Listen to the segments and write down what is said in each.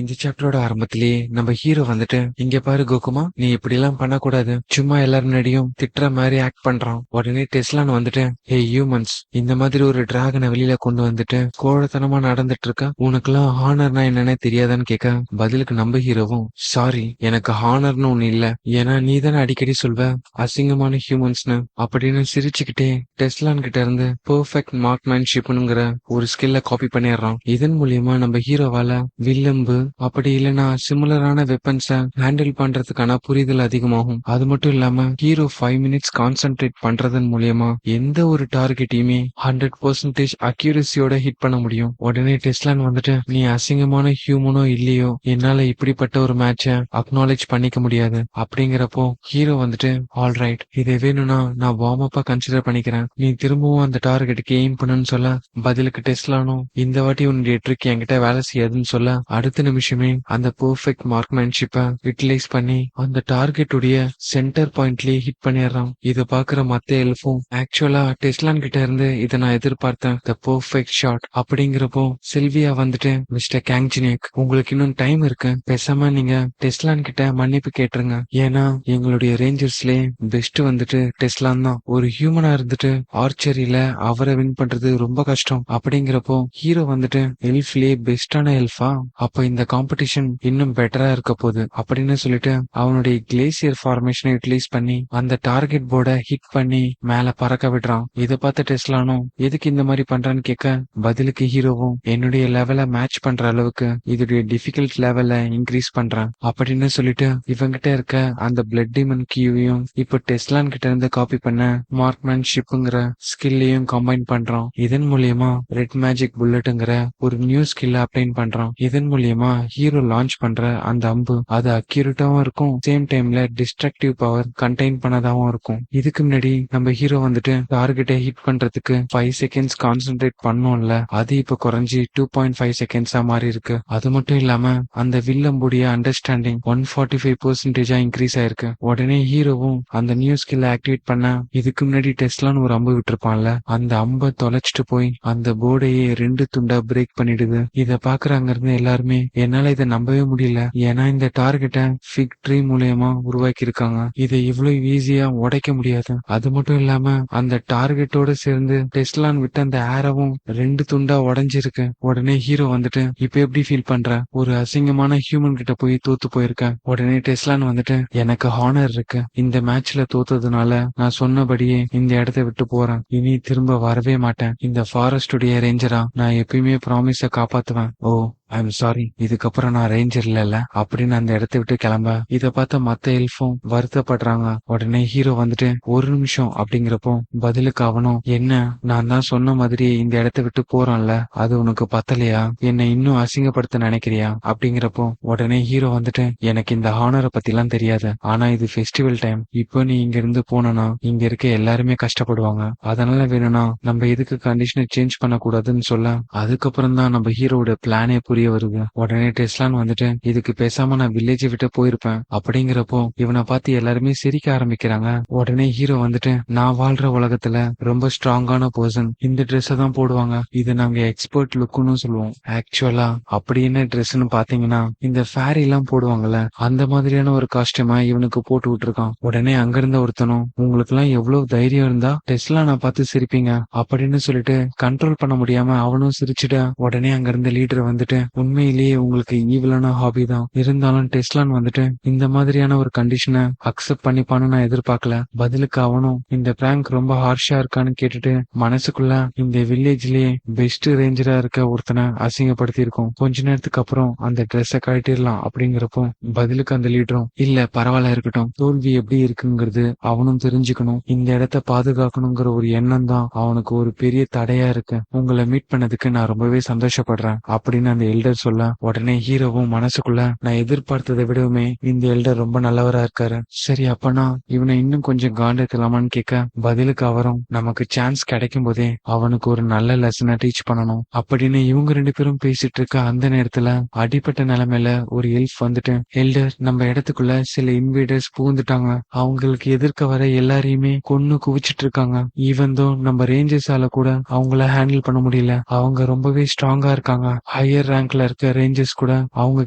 இந்த சாப்டரோட ஆரம்பத்திலேயே நம்ம ஹீரோ வந்துட்டு, இங்க பாரு கோகுமா, நீ இப்படி எல்லாம் பண்ணக்கூடாது, சும்மா எல்லாரும் முன்னாடியும் திட்டுற மாதிரி ஆக்ட் பண்றான். உடனே டெஸ்லான்னு வந்துட்டு, ஹே ஹியூமன்ஸ், இந்த மாதிரி ஒரு டிராகனை வெளியில கொண்டு வந்துட்டு கோழத்தனமா நடந்துட்டு இருக்க, உனக்கெல்லாம் ஹானர்னா என்னன்னே தெரியாதான்னு கேட்க, பதிலுக்கு நம்ம ஹீரோவும், சாரி, எனக்கு ஹானர்னு ஒண்ணு இல்ல, ஏன்னா நீ தானே அடிக்கடி சொல்வ அசிங்கமான ஹியூமன்ஸ்னு அப்படின்னு சிரிச்சுக்கிட்டே டெஸ்லான் கிட்ட இருந்து பெர்ஃபெக்ட் மார்க்மேன்ஷிப்னுங்கிற ஒரு ஸ்கில்ல காப்பி பண்ணிடுறான். இதன் மூலியமா நம்ம ஹீரோவால வில்லம்பு அப்படி இல்லைன்னா சிமிலரான வெப்பன்ஸ ஹேண்டில் பண்றதுக்கான புரிதல் அதிகமாகும். அது மட்டும் இல்லாம ஹீரோ 5 மினிட்ஸ் கான்சென்ட்ரேட் பண்றதன் மூலியமா எந்த ஒரு டார்கெட்டையுமே 100% அக்யூரசியோட ஹிட் பண்ண முடியும். உடனே டெஸ்லான் வந்துட்டு, நீ அசிங்கமான ஹியூமனோ இல்லையோ, என்னால இப்படிப்பட்ட ஒரு மேட்ச அக்னாலேஜ் பண்ணிக்க முடியாது அப்படிங்கிறப்போ ஹீரோ வந்துட்டு, ஆல்ரைட், இதை வேணும்னா நான் வார்ம் அப்பா கன்சிடர் பண்ணிக்கிறேன், நீ திரும்பவும் அந்த டார்கெட்டுக்கு எய்ம் பண்ணுன்னு சொல்ல, பதிலுக்கு டெஸ்லானும், இந்த வாட்டி உன்னுடைய ட்ரிக் என்கிட்ட வேலை செய்யாதுன்னு சொல்ல, அடுத்த நிமிஷமே அந்த பெர்ஃபெக்ட் மார்க்மேன்ஷிப்பை யூட்டிலைஸ் பண்ணி அந்த டார்கெட் உடைய சென்டர் பாயிண்ட்லயே ஹிட் பண்ணிடுறான். இதை பாக்குற மத்த எல்ஃபும், ஆக்சுவலா டெஸ்லான் கிட்ட இருந்து இதை நான் எதிர்பார்த்தேன், த பெர்ஃபெக்ட் ஷாட் அப்படிங்கிறப்போ செல்வியா வந்துட்டு, மிஸ்டர் கேங்ஜினேக், உங்களுக்கு இன்னும் டைம் இருக்கு, பேசாம நீங்க டெஸ்லான் கிட்ட மன்னிப்பு கேட்டுருங்க, ஏன்னா எங்களுடைய ரேஞ்சர்ஸ்லயே பெஸ்ட் வந்துட்டு டெஸ்லான் தான், ஒரு ஹியூமனா இருந்துட்டு ஆர்ச்சரியில அவரை வின் பண்றது ரொம்ப கஷ்டம் அப்படிங்கிறப்போ ஹீரோ வந்துட்டு, எல்ஃப்லயே பெஸ்டான எல்ஃபா, அப்ப இந்த காம்படிஷன் இன்னும் பெட்டரா இருக்க போகுது அப்படின்னு சொல்லிட்டு அவனுடைய கிளேசியர் ஃபார்மேஷனை யூட்டிலைஸ் பண்ணி அந்த டார்கெட் போர்டை ஹிட் பண்ணி மேல பறக்க விடுறான். இதை பார்த்த டெஸ்லானும், எதுக்கு இந்த மாதிரி பண்றான்னு கேட்க, பதிலுக்கு ஹீரோவும், என்னுடைய லெவலை மேட்ச் பண்ற அளவுக்கு இதோடைய டிஃபிகல்ட் லெவலை இன்க்ரீஸ் பண்றேன் அப்படின்னு சொல்லிட்டு இவங்கிட்ட இருக்க அந்த பிளட் டீமன் கியூவையும் இப்ப டெஸ்லான் கிட்ட இருந்து காப்பி பண்ண மார்க்மேன்ஷிப்ங்கிற ஸ்கில்லையும் கம்பைன் பண்றான். இதன் மூலியமா ரெட் மேஜிக் புல்லட்ங்கிற ஒரு நியூ ஸ்கில் அப்ளைன் பண்றான். இதன் மூலியமா ஹீரோ லான்ச் பண்ற அந்த அம்பு அது அக்யூரேட்டாவும் இருக்கும், சேம் டைம்ல டிஸ்ட்ரக்டிவ் பவர் கண்டெயின் பண்ணதாவும் இருக்கும். இதுக்கு முன்னாடி நம்ம ஹீரோ வந்துட்டு டார்கெட்டை ஹிட் பண்றதுக்கு 5 செகண்ட்ஸ் கான்சென்ட்ரேட் பண்ணோம்ல, அது இப்ப குறைஞ்சி 2.5 செகண்ட்ஸா மாறி இருக்கு. அது மட்டும் இல்லாம அந்த வில்லம்புடைய அண்டர்ஸ்டாண்டிங் 145% இன்க்ரீஸ் ஆயிருக்கு. உடனே ஹீரோவும் அந்த நியூ ஸ்கில் ஆக்டிவேட் பண்ண, இதுக்கு முன்னாடி டெஸ்லான்னு ஒரு அம்பு விட்டுருப்பான்ல, அந்த அம்பை தொலைச்சிட்டு போய் அந்த போர்டையே 2 துண்டா பிரேக் பண்ணிடுது. இத பாக்குற அங்க இருந்து எல்லாருமே, என்னால இதை நம்பவே முடியல, ஏன்னா இந்த டார்கெட்டை ஃபிக் ட்ரீ மூலியமா உருவாக்கி இருக்காங்க, இதை இவ்வளவு ஈஸியா உடைக்க முடியாது. அது மட்டும் இல்லாம அந்த டார்கெட்டோட சேர்ந்து டெஸ்லான் விட்டு அந்த ஏரவும் 2 துண்டா உடைஞ்சிருக்கு. உடனே ஹீரோ வந்துட்டு, இப்ப எப்படி ஃபீல் பண்ற, ஒரு அசிங்கமான ஹியூமன் கிட்ட போய் தோத்து போயிருக்க. உடனே டெஸ்லான் வந்துட்டு, எனக்கு ஹானர் இருக்கு, இந்த மேட்ச்ல தோத்ததுனால நான் சொன்னபடியே இந்த இடத்தை விட்டு போறேன், இனி திரும்ப வரவே மாட்டேன், இந்த ஃபாரஸ்டுடைய ரேஞ்சரா நான் எப்பயுமே ப்ராமிஸ காப்பாத்துவேன். ஓ ஐம் சாரி, இதுக்கப்புறம் நான் ரேஞ்சர் இல்ல அப்படின்னு அந்த இடத்தை விட்டு கிளம்ப, இத பார்த்த மத்த எல்ஃபும் வருத்தப்படுறாங்க. உடனே ஹீரோ வந்துட்டு, ஒரு நிமிஷம் அப்படிங்கிறப்போ பதிலுக்கு அவனும், என்ன, நான் தான் சொன்ன மாதிரி இந்த இடத்தை விட்டு போறான்ல, அது உனக்கு பத்தலையா, என்னை இன்னும் அசிங்கப்படுத்த நினைக்கிறியா அப்படிங்கிறப்போ உடனே ஹீரோ வந்துட்டு, எனக்கு இந்த ஹானரை பத்தி எல்லாம் தெரியாது, ஆனா இது ஃபெஸ்டிவல் டைம், இப்போ நீ இங்க இருந்து போனா இங்க இருக்க எல்லாருமே கஷ்டப்படுவாங்க, அதனால வேணும்னா நம்ம எதுக்கு கண்டிஷனை சேஞ்ச் பண்ண கூடாதுன்னு சொல்ல, அதுக்கப்புறம் தான் நம்ம ஹீரோட பிளானே புரிய வருது. உடனே டெஸ்லான் வந்துட்டு, இதுக்கு பேசாம நான் வில்லேஜை விட்டு போயிருப்பேன் அப்படிங்கிறப்போ இவனை பார்த்து எல்லாருமே சிரிக்க ஆரம்பிக்கிறாங்க. உடனே ஹீரோ வந்துட்டு, நான் வாழ்ற உலகத்துல ரொம்ப ஸ்ட்ராங்கான பர்சன் இந்த ட்ரெஸ் தான் போடுவாங்க, இது நாங்க எக்ஸ்பர்ட் லுக்குன்னு சொல்லுவோம், ஆக்சுவலா அப்படி என்ன ட்ரெஸ்ன்னு பாத்தீங்கன்னா இந்த ஃபேரி எல்லாம் போடுவாங்கல்ல, அந்த மாதிரியான ஒரு காஸ்டியூமா இவனுக்கு போட்டு விட்டுருக்கான். உடனே அங்கிருந்த ஒருத்தனும், உங்களுக்கு எல்லாம் எவ்வளவு தைரியம் இருந்தா டெஸ்லா நான் பார்த்து சிரிப்பீங்க அப்படின்னு சொல்லிட்டு கண்ட்ரோல் பண்ண முடியாம அவனும் சிரிச்சுட்டு, உடனே அங்க இருந்த லீடர் வந்துட்டு, உண்மையிலேயே உங்களுக்கு ஈவிலான ஹாபி தான், இருந்தாலும் டெஸ்லான் வந்துட்டு இந்த மாதிரியான ஒரு கண்டிஷனை அக்செப்ட் பண்ணிப்பான்னு நான் எதிர்பார்க்கல. பதிலுக்கு அவனும், இந்த பிராங்க் ரொம்ப ஹார்ஷா இருக்கான்னு கேட்டுட்டு மனசுக்குள்ள, இந்த வில்லேஜ்லயே பெஸ்ட் ரேஞ்சரா இருக்க ஒருத்தனை அசிங்கப்படுத்தி இருக்கும், கொஞ்ச நேரத்துக்கு அப்புறம் அந்த ட்ரெஸ்ஸை கழட்டிடலாம் அப்படிங்கிறப்போ பதிலுக்கு அந்த லீடரும், இல்ல பரவாயில்ல இருக்கட்டும், தோல்வி எப்படி இருக்குங்கிறது அவனும் தெரிஞ்சுக்கணும், இந்த இடத்த பாதுகாக்கணுங்கிற ஒரு எண்ணம் தான் அவனுக்கு ஒரு பெரிய தடையா இருக்கு, உங்களை மீட் பண்ணதுக்கு நான் ரொம்பவே சந்தோஷப்படுறேன் அப்படின்னு அந்த எல்டர் சொல்ல, உடனே ஹீரோவும் மனசுக்குள்ள, நான் எதிர்பார்த்ததை விடவுமே இந்த எல்டர் ரொம்ப நல்லவரா இருக்காரு, சரி அப்பனா இவனை இன்னும் கொஞ்சம் காண்டலாமான்னு கேட்க, பதிலுக்கு அவரும், நமக்கு சான்ஸ் கிடைக்கும் போதே அவனுக்கு ஒரு நல்ல லெசனை டீச் பண்ணணும் அப்படின்னு இவங்க 2 பேரும் பேசிட்டு இருக்க அந்த நேரத்துல அடிப்பட்ட நிலைமையில ஒரு எல்ஃப் வந்துட்டு, எல்டர், நம்ம இடத்துக்குள்ள சில இன்வேடர்ஸ் புகுந்துட்டாங்க, அவங்களுக்கு எதிர்க்க வர எல்லாரையுமே கொன்னு குவிச்சிட்டு இருக்காங்க, ஈவன் தோ நம்ம ரேஞ்சர்ஸால கூட அவங்கள ஹேண்டில் பண்ண முடியல, அவங்க ரொம்பவே ஸ்ட்ராங்கா இருக்காங்க, ஹையர் ரேங்க் ரேங்க்ல இருக்க ரேஞ்சர்ஸ் கூட அவங்க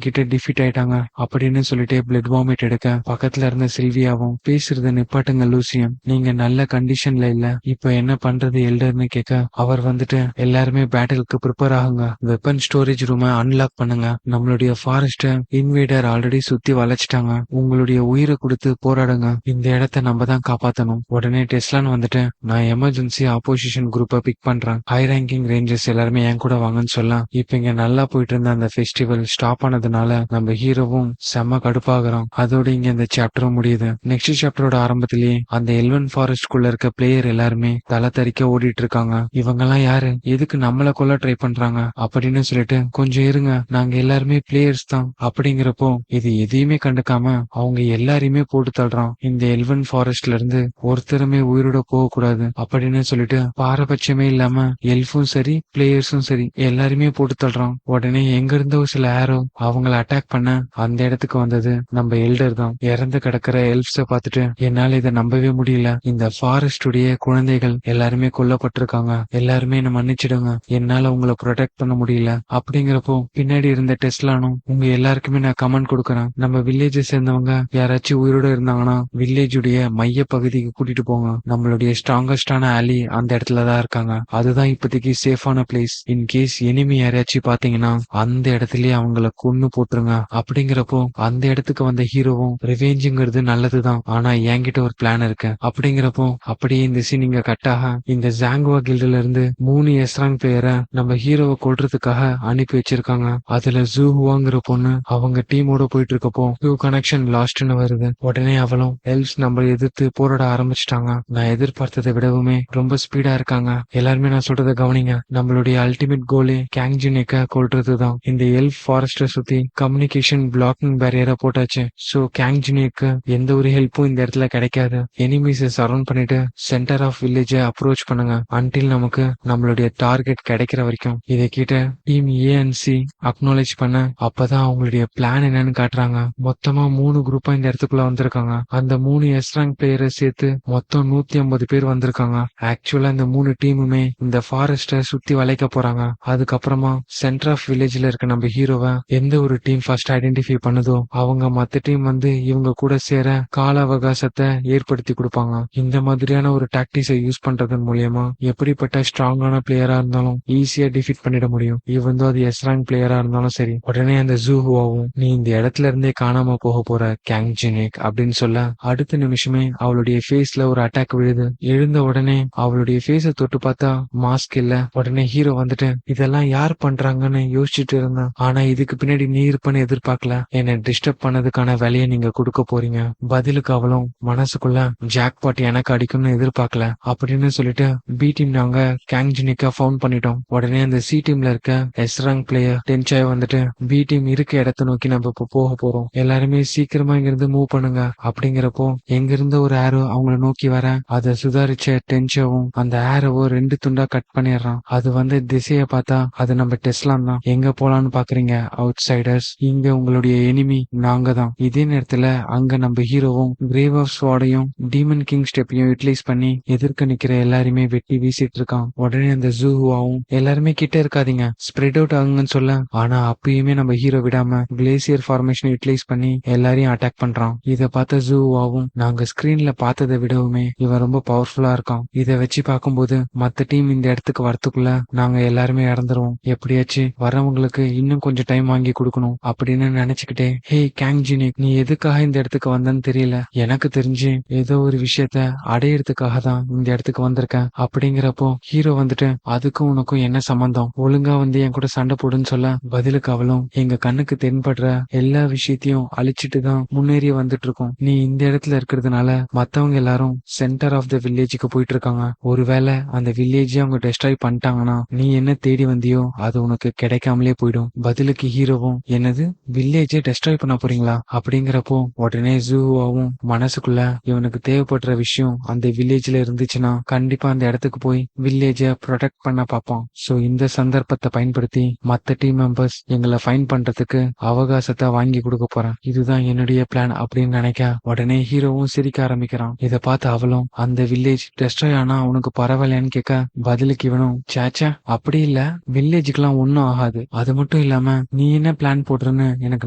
கிட்ட டிஃபீட் ஆயிட்டாங்க அப்படின்னு சொல்லிட்டு பிளட் வாமிட் எடுக்க பக்கத்துல இருந்த சில்வியாவும் பேசுறத நிப்பாட்டுங்க லூசியம், நீங்க நல்ல கண்டிஷன்ல இல்ல, இப்ப என்ன பண்றது எல்டர்னு கேட்க அவர் வந்துட்டு எல்லாருமே பேட்டிலுக்கு ப்ரிப்பேர் ஆகுங்க, வெப்பன் ஸ்டோரேஜ் ரூமை அன்லாக் பண்ணுங்க, நம்மளுடைய ஃபாரஸ்ட இன்வேடர் ஆல்ரெடி சுத்தி வளைச்சிட்டாங்க, உங்களுடைய உயிரை கொடுத்து போராடுங்க, இந்த இடத்த நம்ம தான் காப்பாத்தணும். உடனே டெஸ்லான் வந்துட்டு நான் எமர்ஜென்சி ஆப்போசிஷன் குரூப்பை பிக் பண்றேன், ஹை ரேங்கிங் ரேஞ்சர்ஸ் எல்லாருமே என் கூட வாங்கன்னு சொல்ல இப்ப இங்க நல்லா போயிட்டு இருந்த அந்த ஃபெஸ்டிவல் ஸ்டாப் ஆனதுனால நம்ம ஹீரோவும் செம்ம கடுப்பாகிறோம். அதோட இங்க இந்த சாப்டரும் முடியுது. நெக்ஸ்ட் சாப்டரோட ஆரம்பத்திலேயே அந்த எல்வன் ஃபாரஸ்ட் குள்ள இருக்க பிளேயர் எல்லாருமே தலை தறிக்க ஓடிட்டு இருக்காங்க. இவங்க எல்லாம் யாரு, எதுக்கு நம்மள கொல்ல ட்ரை பண்றாங்க அப்படின்னு சொல்லிட்டு கொஞ்சம் இருங்க, நாங்க எல்லாருமே பிளேயர்ஸ் தான் அப்படிங்கிறப்போ இது எதையுமே கண்டுக்காம அவங்க எல்லாரையுமே போட்டு தள்ளுறான். இந்த எல்வன் ஃபாரஸ்ட்ல இருந்து ஒருத்தருமே உயிரோட போக கூடாது அப்படின்னு சொல்லிட்டு பாரபட்சமே இல்லாம எல்ஃபும் சரி பிளேயர்ஸும் சரி எல்லாருமே போட்டு தள்ளுறான். உடனே எங்க இருந்தோ சில ஆரோ அவங்கள அட்டாக் பண்ண அந்த இடத்துக்கு வந்தது நம்ம எல்டர் தான். இறந்து கிடக்கிற எல்ஃப்ஸ பார்த்துட்டு என்னால இதை நம்பவே முடியல, இந்த ஃபாரஸ்டுடைய குழந்தைகள் எல்லாருமே கொல்லப்பட்டிருக்காங்க, எல்லாருமே என்ன மன்னிச்சிடுங்க, என்னால உங்களை ப்ரொடெக்ட் பண்ண முடியல அப்படிங்கிறப்போ பின்னாடி இருந்த டெஸ்லானும் உங்க எல்லாருக்குமே நான் கமெண்ட் கொடுக்கறேன், நம்ம வில்லேஜை சேர்ந்தவங்க யாராச்சும் உயிரோட இருந்தாங்கன்னா வில்லேஜுடைய மைய பகுதிக்கு கூட்டிட்டு போங்க, நம்மளுடைய ஸ்ட்ராங்கஸ்டான ஆலி அந்த இடத்துலதான் இருக்காங்க, அதுதான் இப்போதைக்கு சேஃபான பிளேஸ், இன் கேஸ் எனிமி யாராச்சும் பாத்தீங்கன்னா அந்த இடத்துலயே அவங்கள கொன்னு போட்டுருங்க அப்படிங்கிறப்போ அந்த இடத்துக்கு வந்த ஹீரோவும் ரிவேஞ்சுங்கிறது நல்லதுதான், ஆனா என்கிட்ட ஒரு பிளான் இருக்கு அப்படிங்கிறப்போ அப்படியே இந்த சீன் இங்க கட்டாக இந்த ஜாங்குவா கில்டுல இருந்து 3 எஸ்ராங் பிளேயரை நம்ம ஹீரோவை கொல்றதுக்காக அனுப்பி வச்சிருக்காங்க. அதுல ஜூஹுவாங்கிற பொண்ணு அவங்க டீமோட போயிட்டு இருக்கப்போ கனெக்ஷன் லாஸ்ட்னு வருது. உடனே அவளும் எல்ஸ் நம்ம எதிர்த்து போராட ஆரம்பிச்சிட்டாங்க. நான் எதிர்பார்த்ததை விடவுமே ரொம்ப ஸ்பீடா இருக்காங்க. எல்லாருமே நான் சொல்றதை கவனிங்க, நம்மளுடைய அல்டிமேட் கோலே கேங்ஜினேக்க கொல்றதுதான். இந்த எல்ஃப் ஃபாரஸ்ட சுத்தி கம்யூனிகேஷன் பிளாக்கிங் பேரியரை போட்டாச்சு. சோ கேங்ஜினேக்கு எந்த ஒரு ஹெல்ப்பும் இந்த இடத்துல கிடைக்காது. எனிமீஸை சரௌண்ட் பண்ணிட்டு சென்டர் ஆஃப் வில்லேஜ அப்ரோச் பண்ணுங்க அன்டில் நமக்கு நம்மளுடைய டார்கெட் கிடைக்கிற வரைக்கும். இதை கிட்ட team A and C acknowledge பண்ண அப்பதான் அவங்களுடைய பிளான் என்னன்னு காட்டுறாங்க. மொத்தமா 3 குரூப்பா இந்த இடத்துக்குள்ள வந்திருக்காங்க. அந்த 3 எஸ் ரேங்க் பிளேயரை சேர்த்து மொத்தம் 150 பேர் வந்திருக்காங்க. ஆக்சுவலா இந்த 3 டீமுமே இந்த ஃபாரஸ்ட சுத்தி வளைக்க போறாங்க. அதுக்கப்புறமா சென்டர் ஆஃப் வில்லேஜ்ல இருக்க நம்ம ஹீரோவை எந்த ஒரு டீம் ஃபர்ஸ்ட் ஐடென்டிஃபை பண்ணுதோ அவங்க மத்த டீம் வந்து இவங்க கூட சேர கால அவகாசத்தை ஏற்படுத்தி கொடுப்பாங்க. இந்த மாதிரியான ஒரு டாக்டிக்ஸை யூஸ் பண்றதன் மூலியமா எப்படிப்பட்ட ஸ்ட்ராங்கான பிளேயரா இருந்தாலும் ஈஸியா டிஃபீட் பண்ணிட முடியும். ஈவன் தோ அது எஸ் ரேங்க் பிளேயரா இருந்தாலும் சரி. உடனே அந்த ஜூஹுவாவும் நீ இந்த இடத்துல இருந்தே காணாம போக போற கேங்ஜினிக் அப்படின்னு சொல்ல அடுத்த நிமிஷமே அவளுடைய ஃபேஸ்ல ஒரு அட்டாக் விழுது. எழுந்த உடனே அவளுடைய ஃபேஸை தொட்டு பார்த்தா மாஸ்க் இல்ல. உடனே ஹீரோ வந்துட்டு இதெல்லாம் யார் பண்றாங்கன்னு யோசிச்சுட்டு இருந்தேன், ஆனா இதுக்கு பின்னாடி நீ இருப்பன்னு எதிர்பார்க்கல, என்னை டிஸ்டர்ப் பண்ணதுக்கான வேலையை நீங்க கொடுக்க போறீங்க. பதிலுக்கு அவளும் மனசுக்குள்ள ஜாக் பாட் எனக்கு அடிக்கும்னு எதிர்பார்க்கல அப்படின்னு சொல்லிட்டு பி டீம் நாங்க கேங்ஜினிக்கா ஃபவுண்ட் பண்ணிட்டோம். உடனே அந்த சி டீம்ல இருக்க எஸ் ரேங்க் பிளேயர் டென்சாய் வந்துட்டு பி டீம் இருக்க இடத்த நோக்கி நம்ம இப்ப போக போறோம், எல்லாருமே சீக்கிரமா இங்கிருந்து மூவ் பண்ணுங்க அப்படிங்கிறப்போ எங்க இருந்த ஒரு ஆரோ அவங்கள நோக்கி வர அதை சுதாரிச்ச டென்ஷாவும் அந்த ஆரோவை 2 துண்டா கட் பண்ணிடுறான். அது வந்து திசைய பார்த்தா அது நம்ம டெஸ்லாம் தான். எங்க போலான்னு பாக்குறீங்க அவுட் சைடர்ஸ், இங்க உங்களுடைய எனிமி நாங்க தான். இதே நேரத்துல அங்க நம்ம ஹீரோவும் கிரேவ் ஆஃப் ஸ்வாடையும் டீமன் கிங் ஸ்டெப்பையும் யூட்டிலைஸ் பண்ணி எதிர்க்க நிக்கிற எல்லாருமே வெட்டி வீசிட்டு இருக்கான். உடனே அந்த ஜூஹுவாவும் எல்லாருமே கிட்ட இருக்காதீங்க ஸ்ப்ரெட் அவுட் ஆகுங்கன்னு சொல்ல, ஆனா அப்பயுமே நம்ம ஹீரோ விடாம கிளேசியர் ஃபார்மேஷன் யூட்டிலைஸ் பண்ணி எல்லாரையும் அட்டாக் பண்றான். இத பார்த்த ஜூஹுவாவும் நாங்க ஸ்கிரீன்ல பார்த்ததை விடவுமே இவன் ரொம்ப பவர்ஃபுல்லா இருக்கான், இதை வச்சு பார்க்கும்போது மத்த டீம் இந்த இடத்துக்கு வரத்துக்குள்ள நாங்க எல்லாருமே இறந்துருவோம், எப்படியாச்சும் வரவங்களுக்கு இன்னும் கொஞ்சம் டைம் வாங்கி கொடுக்கணும் அப்படின்னு நினைச்சுக்கிட்டே ஹே கேங்ஜினிக் நீ எதுக்காக இந்த இடத்துக்கு வந்தன்னு தெரியல, எனக்கு தெரிஞ்சு ஏதோ ஒரு விஷயத்த அடையறதுக்காக தான் இந்த இடத்துக்கு வந்திருக்கேன் அப்படிங்கிறப்போ ஹீரோ வந்துட்டு அதுக்கும் உனக்கும் என்ன சம்பந்தம், ஒழுங்கா வந்து என் கூட சண்டை போடுன்னு சொல்ல பதிலுக்கு அவளும் எங்க கண்ணுக்கு தென்படுற எல்லா விஷயத்தையும் அழிச்சிட்டு தான் முன்னேறி வந்துட்டு இருக்கோம், நீ இந்த இடத்துல இருக்கிறதுனால மத்தவங்க எல்லாரும் சென்டர் ஆஃப் த வில்லேஜுக்கு போயிட்டு இருக்காங்க, ஒருவேளை அந்த வில்லேஜே அவங்க டெஸ்ட்ராய் பண்ணிட்டாங்கன்னா நீ என்ன தேடி வந்தியோ அது உனக்கு கிடைக்காமலே போயிடும். பதிலுக்கு ஹீரோவும் என்னது வில்லேஜே டெஸ்ட்ராய் பண்ண போறீங்களா அப்படிங்கிறப்போ உடனே ஜூவாவும் மனசுக்குள்ள இவனுக்கு தேவைப்படுற விஷயம் அந்த வில்லேஜ்ல இருந்துச்சுன்னா கண்டிப்பா அந்த இடத்துக்கு போய் வில்லேஜ ப்ரொடெக்ட் பண்ண பார்ப்பான். சோ இந்த சந்தர்ப்பத்தை பயன்படுத்தி மத்த டீம் மெம்பர்ஸ் எங்களை ஃபைன் பண்றதுக்கு அவகாசத்தை வாங்கி கொடுக்க போறேன், இதுதான் என்னுடைய பிளான் அப்படின்னு நினைக்க உடனே ஹீரோவும் சிரிக்க ஆரம்பிக்கிறான். இதை பார்த்து அவளும் அந்த வில்லேஜ் டெஸ்ட்ராய் ஆனா உனக்கு பரவாயில்லன்னு கேட்க பதிலுக்கு இவனும் சேச்சா அப்படி இல்ல, வில்லேஜுக்கெல்லாம் ஒன்னும் ஆகாது, அது மட்டும் இல்லாம நீ என்ன பிளான் போடுறன்னு எனக்கு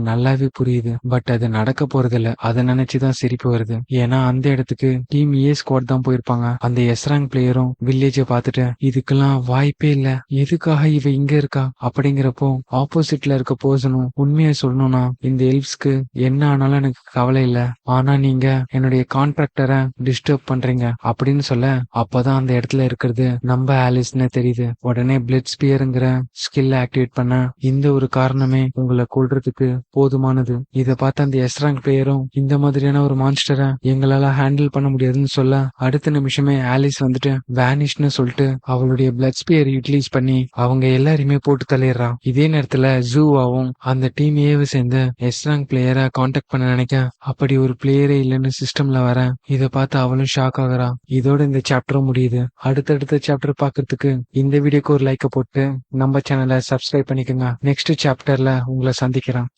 நல்லாவே புரியுது. பட் அது நடக்க போறதில்ல. அதை நினைச்சுதான் சிரிப்பு வருது. ஏன்னா அந்த இடத்துக்கு டீம் ஏ ஸ்குவாட் தான் போயிருப்பாங்க. அந்த எஸ் ரேங்க் பிளேயரும் வில்லேஜ பார்த்துட்டு இதுக்கெல்லாம் வாய்ப்பே இல்ல, எதுக்காக இவ இங்க இருக்கா அப்படிங்கிறப்போ ஆப்போசிட்ல இருக்க பர்சனும் உண்மையை சொல்லணும்னா இந்த எல்ப்ஸ்க்கு என்ன ஆனாலும் எனக்கு கவலை இல்ல, ஆனா நீங்க என்னுடைய கான்ட்ராக்டரை டிஸ்டர்ப் பண்றீங்க அப்படின்னு சொல்ல அப்பதான் அந்த இடத்துல இருக்கிறது நம்ம ஆலிஸ்னு தெரியுது. உடனே பிளட் ஸ்பியருங்கிற ஸ்கில் ஆக்டிவேட் பண்ண இந்த ஒரு காரணமே உங்களை கொல்றதுக்கு போதுமானது. இத பார்த்த அந்த எஸ் ரேங்க் பிளேயரும் இந்த மாதிரியான ஒரு மான்ஸ்டரை எங்களால ஹேண்டில் பண்ண முடியாதுன்னு சொல்ல அடுத்த நிமிஷமே ஆலிஸ் வந்துட்டு வேனிஷ்னு சொல்லிட்டு அவளுடைய பிளட் ஸ்பியர் யூட்டிலைஸ் பண்ணி அவங்க எல்லாரையுமே போட்டு தள்ளிடுறான். இதே நேரத்துல ஜூவாவும் அந்த டீம் ஏவை சேர்ந்து எஸ் ரேங்க் பிளேயரை கான்டாக்ட் பண்ண நினைக்க அப்படி ஒரு பிளேயரே இல்லைன்னு சிஸ்டம்ல வர இதை பார்த்து அவளும் ஷாக் ஆகுறா. இதோட இந்த சாப்டரும் முடியுது. அடுத்தடுத்த சாப்டர் பாக்குறதுக்கு இந்த வீடியோக்கு ஒரு லைக்கை போட்டு நம்ம சேனலை சப்ஸ்கிரைப் பண்ணிக்கோங்க. நெக்ஸ்ட் சாப்டர்ல உங்களை சந்திக்கிறேன்.